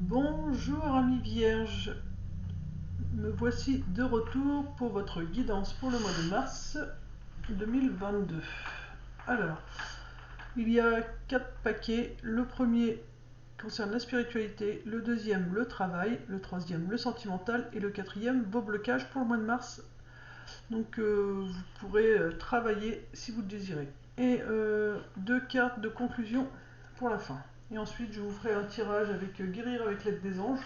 Bonjour amis vierges, me voici de retour pour votre guidance pour le mois de mars 2022. Alors, il y a 4 paquets. Le premier concerne la spiritualité, le deuxième le travail, le troisième le sentimental et le quatrième vos blocages pour le mois de mars. Donc vous pourrez travailler si vous le désirez. Et 2 cartes de conclusion pour la fin. Et ensuite je vous ferai un tirage avec guérir avec l'aide des anges.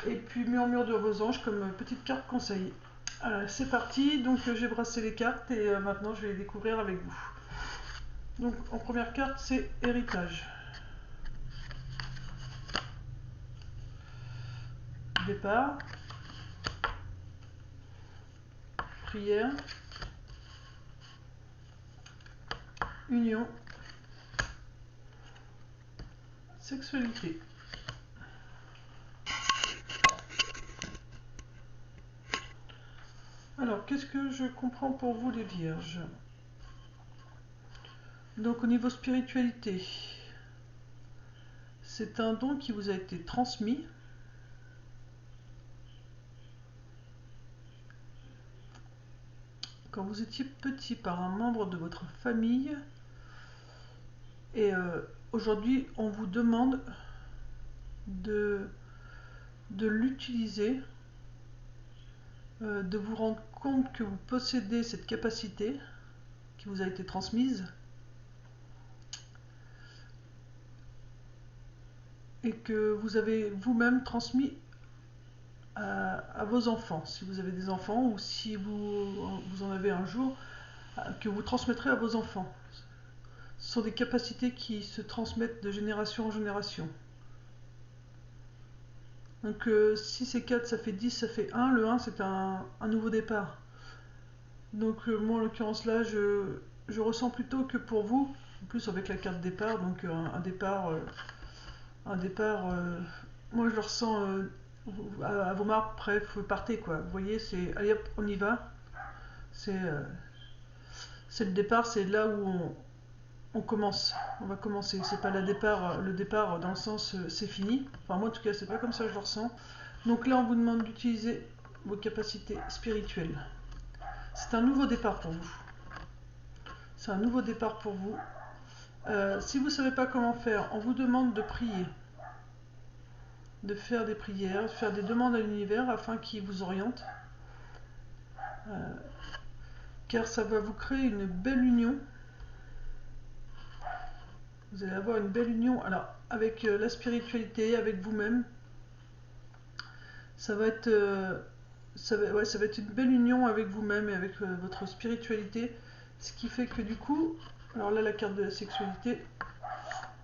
Et puis murmure de vos anges comme petite carte conseil. Alors c'est parti, donc j'ai brassé les cartes et maintenant je vais les découvrir avec vous. Donc en première carte c'est héritage. Départ. Prière. Union. Sexualité. Alors, qu'est-ce que je comprends pour vous les vierges? Donc au niveau spiritualité, c'est un don qui vous a été transmis. Quand vous étiez petit par un membre de votre famille. Et aujourd'hui, on vous demande de l'utiliser, de vous rendre compte que vous possédez cette capacité qui vous a été transmise et que vous avez vous-même transmis à vos enfants, si vous avez des enfants ou si vous en avez un jour, que vous transmettrez à vos enfants. Ce sont des capacités qui se transmettent de génération en génération. Donc si c'est 4, ça fait 10, ça fait 1. Le 1, c'est un nouveau départ. Donc moi, en l'occurrence là, je ressens plutôt que pour vous, en plus avec la carte départ, donc un départ, moi je le ressens à vos marques, bref, partez quoi. Vous voyez, c'est allez hop, on y va. C'est le départ, c'est là où on commence. On va commencer. C'est pas le départ dans le sens c'est fini. Enfin moi en tout cas, c'est pas comme ça que je le ressens. Donc là, on vous demande d'utiliser vos capacités spirituelles. C'est un nouveau départ pour vous. C'est un nouveau départ pour vous. Si vous ne savez pas comment faire, on vous demande de prier, de faire des prières, de faire des demandes à l'univers afin qu'il vous oriente. Car ça va vous créer une belle union. Vous allez avoir une belle union alors, avec la spiritualité, avec vous-même. Ça va être, ça va être une belle union avec vous-même et avec votre spiritualité. Ce qui fait que du coup, alors là la carte de la sexualité,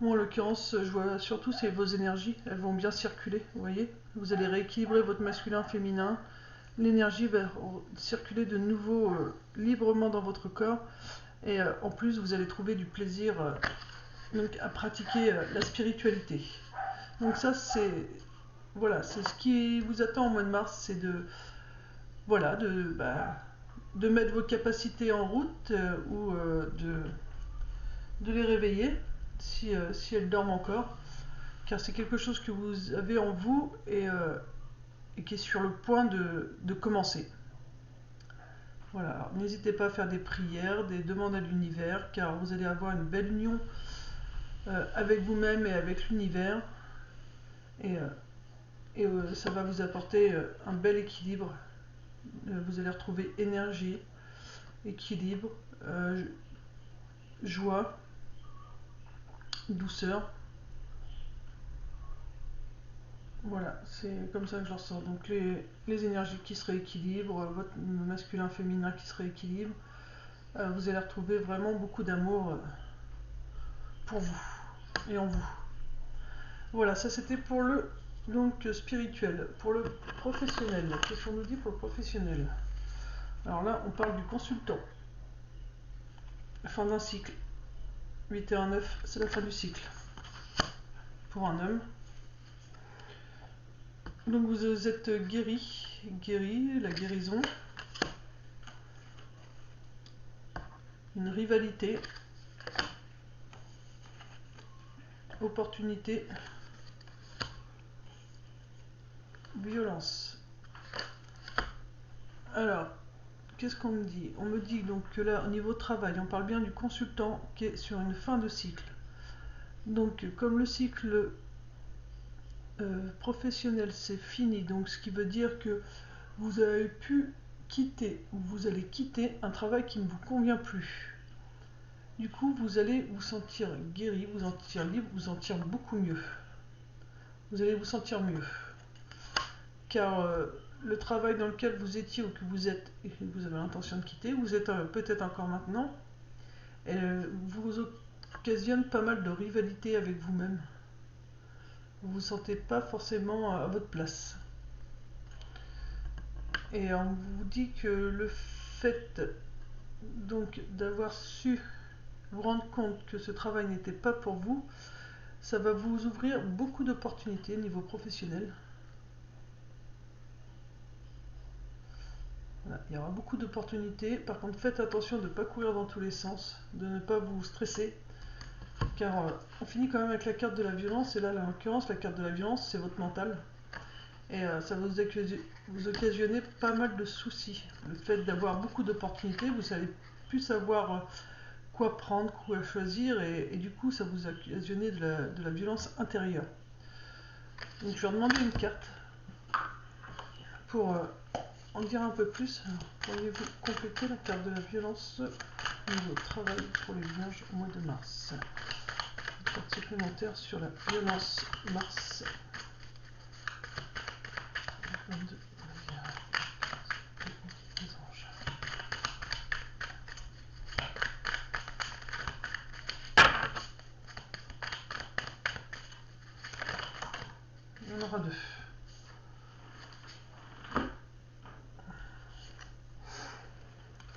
moi en l'occurrence je vois surtout c'est vos énergies, elles vont bien circuler, vous voyez. Vous allez rééquilibrer votre masculin, féminin, l'énergie va circuler de nouveau librement dans votre corps et en plus vous allez trouver du plaisir donc, à pratiquer la spiritualité. Donc ça c'est voilà, c'est ce qui vous attend au mois de mars, c'est de voilà de mettre vos capacités en route ou de les réveiller si elles dorment encore, car c'est quelque chose que vous avez en vous et qui est sur le point de commencer. Voilà, n'hésitez pas à faire des prières, des demandes à l'univers, car vous allez avoir une belle union avec vous-même et avec l'univers. Et ça va vous apporter un bel équilibre. Vous allez retrouver énergie, équilibre, joie, douceur. Voilà, c'est comme ça que je le ressens. Donc les énergies qui se rééquilibrent, votre masculin, féminin qui se rééquilibre, vous allez retrouver vraiment beaucoup d'amour pour vous et en vous. Voilà, ça c'était pour le donc spirituel. Pour le professionnel, qu'est-ce qu'on nous dit pour le professionnel? Alors là, on parle du consultant. Fin d'un cycle. 8 et 1, 9, c'est la fin du cycle. Pour un homme. Donc vous êtes guéri, la guérison. Une rivalité. Opportunité. violence. Alors, qu'est-ce qu'on me dit? On me dit donc que là, au niveau travail, on parle bien du consultant qui est sur une fin de cycle. Donc, comme le cycle professionnel c'est fini, donc ce qui veut dire que vous avez pu quitter ou vous allez quitter un travail qui ne vous convient plus. Du coup, vous allez vous sentir guéri, vous sentir libre, vous sentir beaucoup mieux. Vous allez vous sentir mieux. Car le travail dans lequel vous étiez ou que vous êtes et que vous avez l'intention de quitter, vous êtes peut-être encore maintenant, vous occasionne pas mal de rivalité avec vous-même. Vous vous sentez pas forcément à votre place. Et on vous dit que le fait donc d'avoir su vous rendre compte que ce travail n'était pas pour vous, ça va vous ouvrir beaucoup d'opportunités au niveau professionnel. Voilà, il y aura beaucoup d'opportunités. Par contre, faites attention de ne pas courir dans tous les sens, de ne pas vous stresser. Car on finit quand même avec la carte de la violence. Et là, en l'occurrence, la carte de la violence, c'est votre mental. Et ça va vous occasionner pas mal de soucis. Le fait d'avoir beaucoup d'opportunités, vous savez plus savoir quoi prendre, quoi choisir. Et du coup, ça vous occasionner de la violence intérieure. Donc, je vais demander une carte pour en dire un peu plus. Pourriez-vous compléter la carte de la violence niveau travail pour les vierges au mois de mars? Une carte supplémentaire sur la violence mars 22. Il y en aura deux.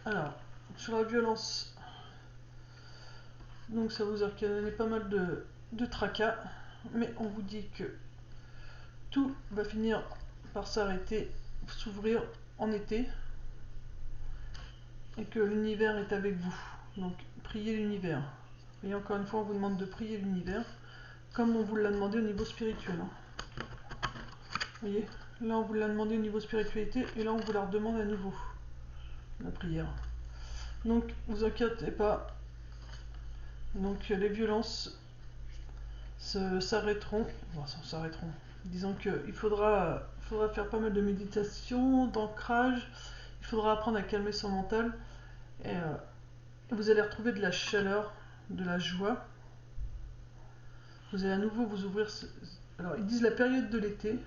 Alors, sur la violence, donc ça vous occasionne pas mal de tracas, mais on vous dit que tout va finir par s'arrêter, s'ouvrir en été, et que l'univers est avec vous. Donc, priez l'univers. Et encore une fois, on vous demande de prier l'univers, comme on vous l'a demandé au niveau spirituel. Vous voyez, là on vous l'a demandé au niveau spiritualité, et là on vous la redemande à nouveau, la prière. Donc, vous inquiétez pas. Donc, les violences s'arrêteront. Bon, s'arrêteront. Disons qu'il faudra faire pas mal de méditation, d'ancrage. Il faudra apprendre à calmer son mental. Et vous allez retrouver de la chaleur, de la joie. Vous allez à nouveau vous ouvrir. Alors, ils disent la période de l'été.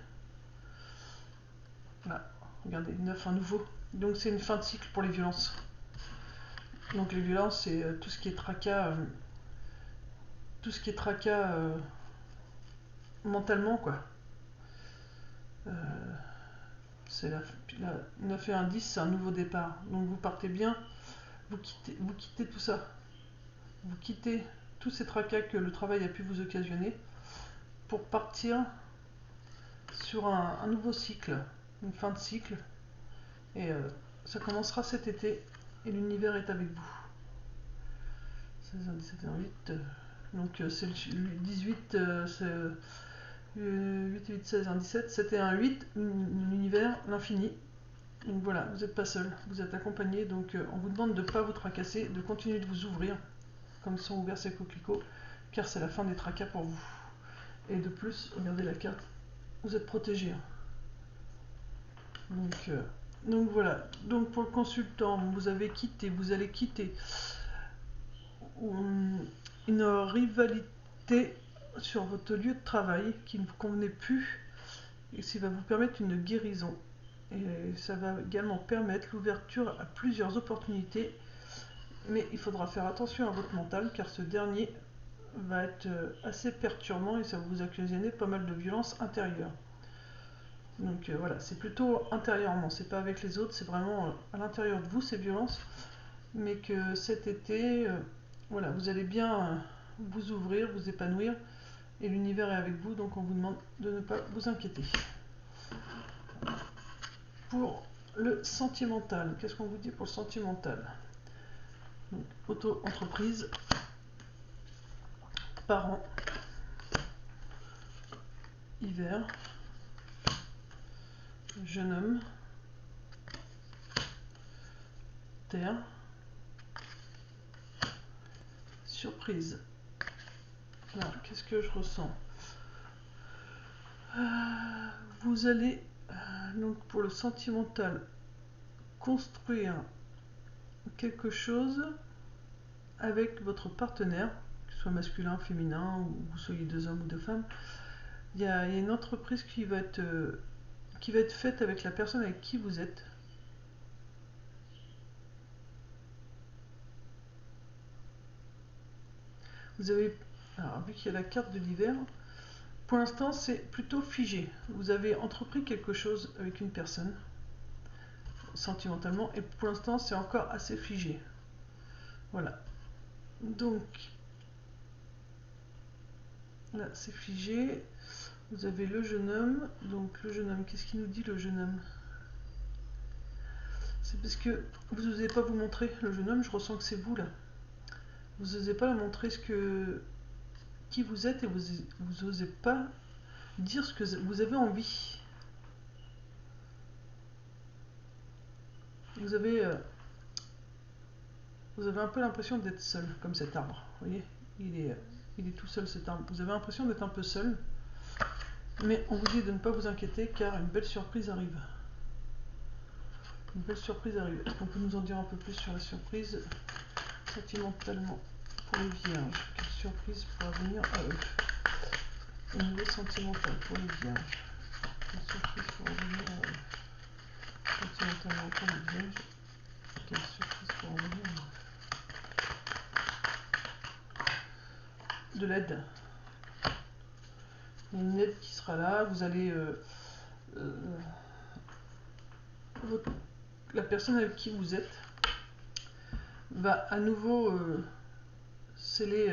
Là, regardez, 9 à nouveau. Donc, c'est une fin de cycle pour les violences. Donc, les violences, c'est tout ce qui est tracas. Tout ce qui est tracas mentalement, quoi. C'est la 9 et un 10, c'est un nouveau départ. Donc vous partez bien, vous quittez tout ça. Vous quittez tous ces tracas que le travail a pu vous occasionner pour partir sur un nouveau cycle, une fin de cycle. Et ça commencera cet été et l'univers est avec vous. 16, 17, 8. Donc c'est le 18, c'est 8, 8, 16, 1, 17, 7 et 1, 8, l'univers, l'infini. Donc voilà, vous n'êtes pas seul, vous êtes accompagné, donc on vous demande de ne pas vous tracasser, de continuer de vous ouvrir, comme sont ouverts ces coquelicots, car c'est la fin des tracas pour vous. Et de plus, regardez la carte, vous êtes protégé. Donc voilà, donc pour le consultant, vous allez quitter une rivalité sur votre lieu de travail qui ne vous convenait plus, et qui va vous permettre une guérison. Et ça va également permettre l'ouverture à plusieurs opportunités, mais il faudra faire attention à votre mental car ce dernier va être assez perturbant et ça va vous occasionner pas mal de violence intérieure. Donc voilà, c'est plutôt intérieurement, c'est pas avec les autres, c'est vraiment à l'intérieur de vous ces violences, mais que cet été, voilà, vous allez bien vous ouvrir, vous épanouir et l'univers est avec vous, donc on vous demande de ne pas vous inquiéter. Pour le sentimental, qu'est-ce qu'on vous dit pour le sentimental? Auto-entreprise, parents, hiver, jeune homme, terre, surprise. Alors, qu'est-ce que je ressens? Vous allez, donc pour le sentimental, construire quelque chose avec votre partenaire, que ce soit masculin, féminin, ou vous soyez deux hommes ou deux femmes. Il y a une entreprise qui va être faite avec la personne avec qui vous êtes. Vous avez, alors vu qu'il y a la carte de l'hiver, pour l'instant c'est plutôt figé. Vous avez entrepris quelque chose avec une personne, sentimentalement, et pour l'instant c'est encore assez figé. Voilà. Donc, là c'est figé. Vous avez le jeune homme. Donc le jeune homme, qu'est-ce qu'il nous dit le jeune homme? C'est parce que vous n'osez pas vous montrer. Le jeune homme, je ressens que c'est vous là. Vous n'osez pas montrer qui vous êtes et vous n'osez pas dire ce que vous avez envie. Vous avez un peu l'impression d'être seul, comme cet arbre. Vous voyez, il est tout seul cet arbre. Vous avez l'impression d'être un peu seul, mais on vous dit de ne pas vous inquiéter car une belle surprise arrive. Une belle surprise arrive. Est-ce qu'on peut nous en dire un peu plus sur la surprise sentimentalement pour les vierges? Quelle surprise pourra venir à eux? Une nouvelle sentimentale pour les vierges. Quelle surprise pourra venir à eux? Sentimentalement pour les vierges. Quelle surprise pourra venir à eux? De l'aide. Une aide qui sera là. Vous allez la personne avec qui vous êtes va à nouveau sceller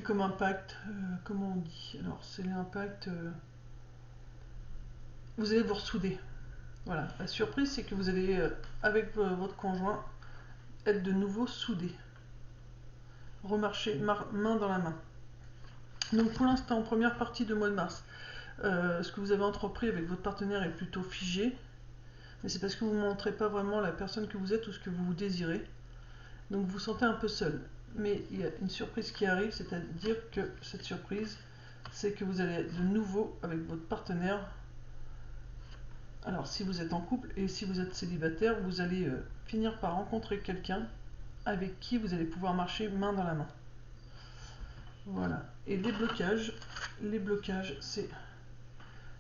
comme un pacte. Comment on dit? Alors, sceller un pacte. Vous allez vous ressouder. Voilà. La surprise, c'est que vous allez, avec votre conjoint, être de nouveau soudés. Remarcher main dans la main. Donc, pour l'instant, première partie du mois de mars, ce que vous avez entrepris avec votre partenaire est plutôt figé. Mais c'est parce que vous ne montrez pas vraiment la personne que vous êtes ou ce que vous désirez. Donc vous vous sentez un peu seul. Mais il y a une surprise qui arrive, c'est-à-dire que cette surprise, c'est que vous allez être de nouveau avec votre partenaire. Alors si vous êtes en couple et si vous êtes célibataire, vous allez finir par rencontrer quelqu'un avec qui vous allez pouvoir marcher main dans la main. Voilà. Et les blocages, c'est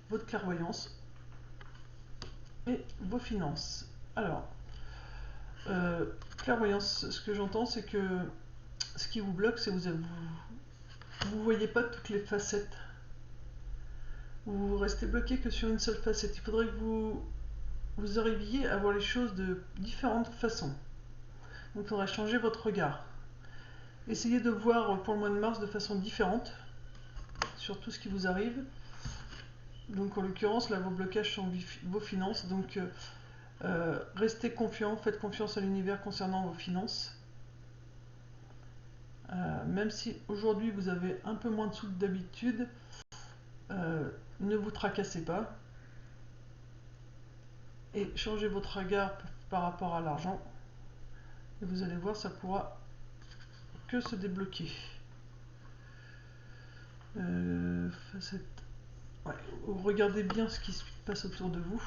votre clairvoyance et vos finances. Alors, clairvoyance, ce que j'entends, c'est que ce qui vous bloque, c'est que vous voyez pas toutes les facettes. Vous restez bloqué que sur une seule facette. Il faudrait que vous arriviez à voir les choses de différentes façons. Donc il faudrait changer votre regard. Essayez de voir pour le mois de mars de façon différente sur tout ce qui vous arrive. Donc en l'occurrence, là, vos blocages sont vos finances. Donc restez confiant, faites confiance à l'univers concernant vos finances. Même si aujourd'hui vous avez un peu moins de sous que d'habitude, ne vous tracassez pas et changez votre regard par rapport à l'argent et vous allez voir, ça pourra que se débloquer. Facette. Ouais, regardez bien ce qui se passe autour de vous,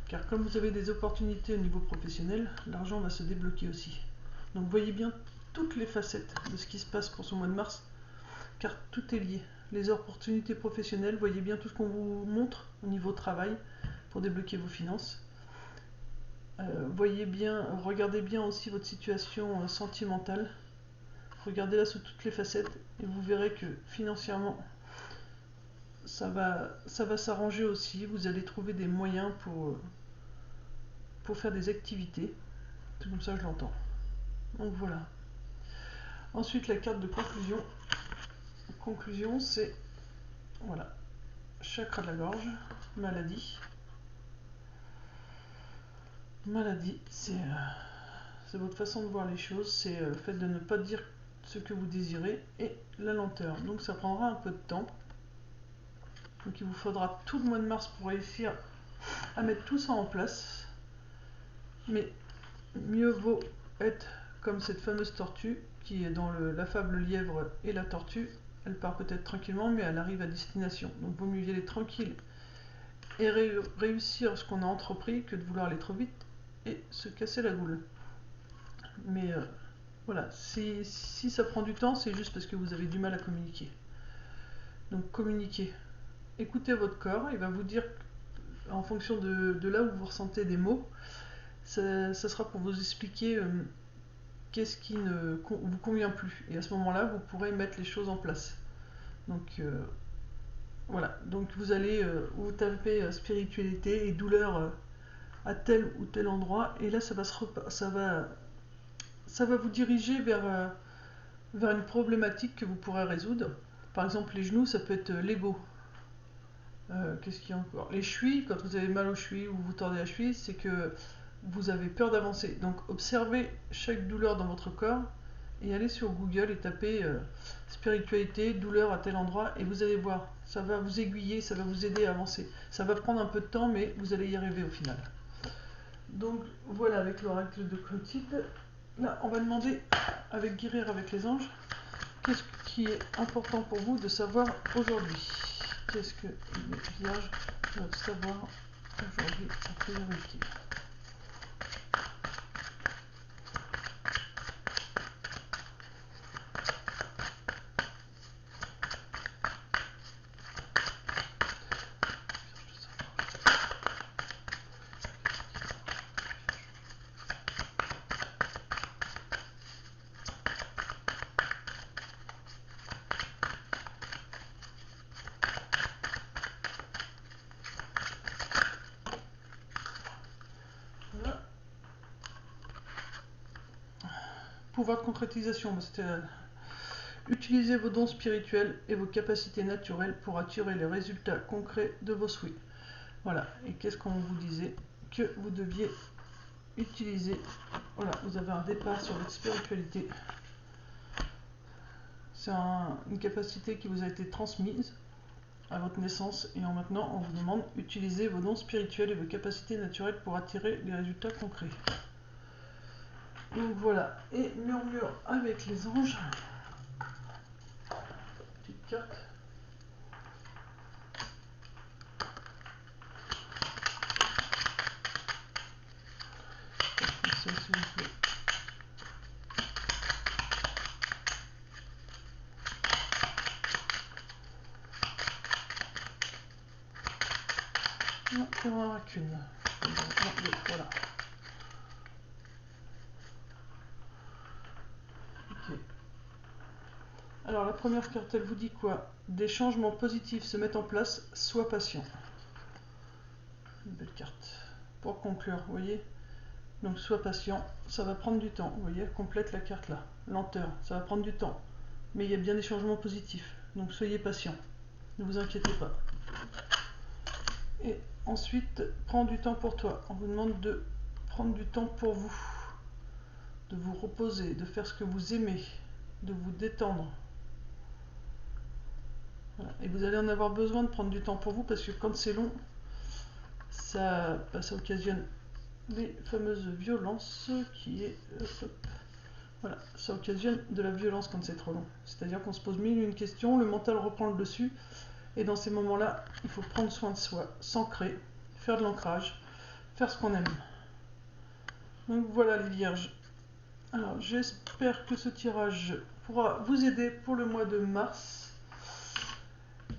car comme vous avez des opportunités au niveau professionnel, l'argent va se débloquer aussi. Donc voyez bien toutes les facettes de ce qui se passe pour ce mois de mars, car tout est lié. Les opportunités professionnelles, voyez bien tout ce qu'on vous montre au niveau travail pour débloquer vos finances. Voyez bien, regardez bien aussi votre situation sentimentale. Regardez-la sous toutes les facettes et vous verrez que financièrement, ça va s'arranger aussi. Vous allez trouver des moyens pour faire des activités. C'est comme ça que je l'entends. Donc voilà. Ensuite, la carte de conclusion. Conclusion, c'est voilà, chakra de la gorge, maladie. Maladie, c'est votre façon de voir les choses, c'est le fait de ne pas dire ce que vous désirez et la lenteur. Donc ça prendra un peu de temps. Donc il vous faudra tout le mois de mars pour réussir à mettre tout ça en place. Mais mieux vaut être comme cette fameuse tortue qui est dans la fable Lièvre et la tortue. Elle part peut-être tranquillement, mais elle arrive à destination. Donc vaut mieux y aller tranquille et réussir ce qu'on a entrepris que de vouloir aller trop vite et se casser la goule. Mais voilà, si ça prend du temps, c'est juste parce que vous avez du mal à communiquer. Donc communiquez. Écoutez votre corps, il va vous dire en fonction de là où vous ressentez des mots, ça sera pour vous expliquer qu'est-ce qui ne vous convient plus. Et à ce moment-là, vous pourrez mettre les choses en place. Donc voilà, donc vous allez vous taper spiritualité et douleur à tel ou tel endroit, et là ça va vous diriger vers une problématique que vous pourrez résoudre. Par exemple, les genoux, ça peut être l'ego. Qu'est-ce qu'il y a encore? Les chevilles, quand vous avez mal aux chevilles ou vous tordez la cheville, c'est que vous avez peur d'avancer. Donc observez chaque douleur dans votre corps et allez sur Google et tapez spiritualité, douleur à tel endroit, et vous allez voir. Ça va vous aiguiller, ça va vous aider à avancer. Ça va prendre un peu de temps, mais vous allez y arriver au final. Donc voilà, avec l'oracle de Clotilde. Là, on va demander, avec guérir avec les anges, qu'est-ce qui est important pour vous de savoir aujourd'hui? Qu'est-ce que les vierges doivent savoir aujourd'hui en priorité? Pouvoir de concrétisation, c'était utilisez vos dons spirituels et vos capacités naturelles pour attirer les résultats concrets de vos souhaits. Voilà, et qu'est-ce qu'on vous disait? Que vous deviez utiliser. Voilà, vous avez un départ sur votre spiritualité. C'est une capacité qui vous a été transmise à votre naissance, et maintenant on vous demande d'utiliser vos dons spirituels et vos capacités naturelles pour attirer les résultats concrets. Donc voilà, et murmure avec les anges. Petite carte. Ça, s'il vous plaît. Non, il n'y en aura qu'une. Voilà. Ok. Alors la première carte, elle vous dit quoi? Des changements positifs se mettent en place, sois patient. Une belle carte. Pour conclure, vous voyez? Donc sois patient, ça va prendre du temps. Vous voyez, elle complète la carte là. Lenteur, ça va prendre du temps. Mais il y a bien des changements positifs. Donc soyez patient. Ne vous inquiétez pas. Et ensuite, prends du temps pour toi. On vous demande de prendre du temps pour vous. De vous reposer, de faire ce que vous aimez, de vous détendre. Voilà. Et vous allez en avoir besoin de prendre du temps pour vous, parce que quand c'est long, ça occasionne les fameuses violences qui est... voilà, ça occasionne de la violence quand c'est trop long. C'est-à-dire qu'on se pose mille et une questions, le mental reprend le dessus, et dans ces moments-là, il faut prendre soin de soi, s'ancrer, faire de l'ancrage, faire ce qu'on aime. Donc voilà les vierges. Alors j'espère que ce tirage pourra vous aider pour le mois de mars.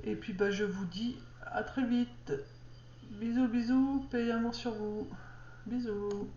Et puis bah, je vous dis à très vite. Bisous bisous, paix et amour sur vous. Bisous.